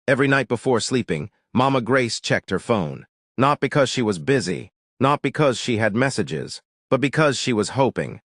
Every night before sleeping, Mama Grace checked her phone. Not because she was busy, not because she had messages, but because she was hoping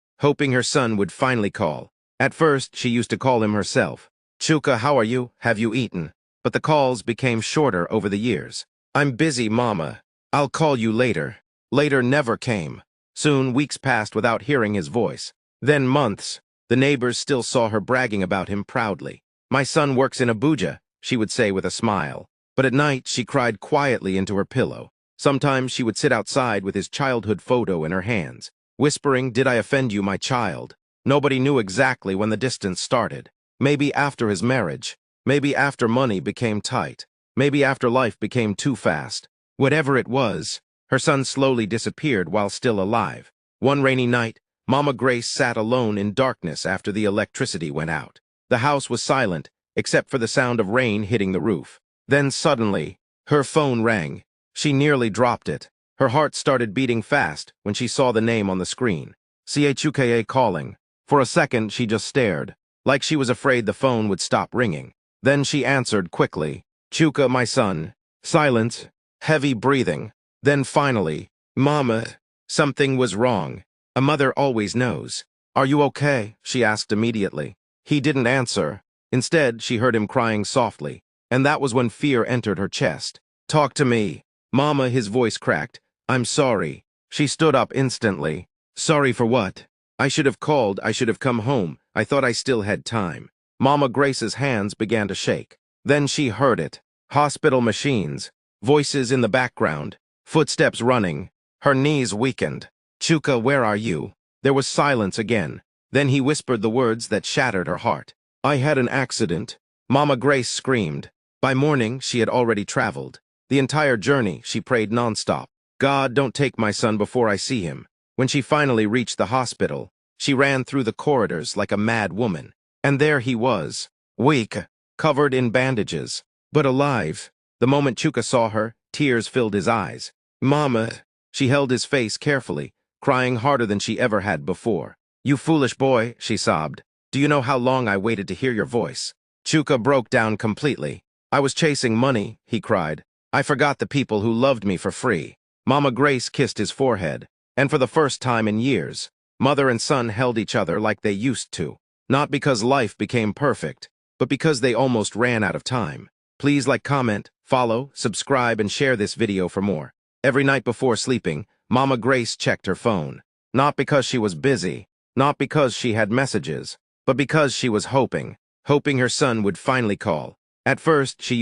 her son would finally call. At first, she used to call him herself. Chuka, how are you? Have you eaten? But the calls became shorter over the years. I'm busy, Mama. I'll call you later. Later never came. Soon, weeks passed without hearing his voice. Then months. The neighbors still saw her bragging about him proudly. My son works in Abuja, she would say with a smile. But at night, she cried quietly into her pillow. Sometimes she would sit outside with his childhood photo in her hands, whispering, "Did I offend you, my child?" Nobody knew exactly when the distance started. Maybe after his marriage. Maybe after money became tight. Maybe after life became too fast. Whatever it was, her son slowly disappeared while still alive. One rainy night, Mama Grace sat alone in darkness after the electricity went out. The house was silent, except for the sound of rain hitting the roof. Then suddenly, her phone rang. She nearly dropped it. Her heart started beating fast when she saw the name on the screen. Chuka calling. For a second, she just stared, like she was afraid the phone would stop ringing. Then she answered quickly. Chuka, my son. Silence. Heavy breathing. Then finally, Mama. Something was wrong. A mother always knows. Are you okay? She asked immediately. He didn't answer. Instead, she heard him crying softly, and that was when fear entered her chest. Talk to me. Mama, his voice cracked. I'm sorry. She stood up instantly. Sorry for what? I should have called, I should have come home. I thought I still had time. Mama Grace's hands began to shake. Then she heard it. Hospital machines. Voices in the background. Footsteps running. Her knees weakened. Chuka, where are you? There was silence again. Then he whispered the words that shattered her heart. I had an accident. Mama Grace screamed. By morning, she had already traveled. The entire journey, she prayed nonstop. God, don't take my son before I see him. When she finally reached the hospital, she ran through the corridors like a mad woman. And there he was, weak, covered in bandages, but alive. The moment Chuka saw her, tears filled his eyes. Mama, she held his face carefully, crying harder than she ever had before. You foolish boy, she sobbed. Do you know how long I waited to hear your voice? Chuka broke down completely. I was chasing money, he cried. I forgot the people who loved me for free. Mama Grace kissed his forehead, and for the first time in years, mother and son held each other like they used to. Not because life became perfect, but because they almost ran out of time. Please like, comment, follow, subscribe, and share this video for more. Every night before sleeping, Mama Grace checked her phone. Not because she was busy, not because she had messages, but because she was hoping her son would finally call. At first, she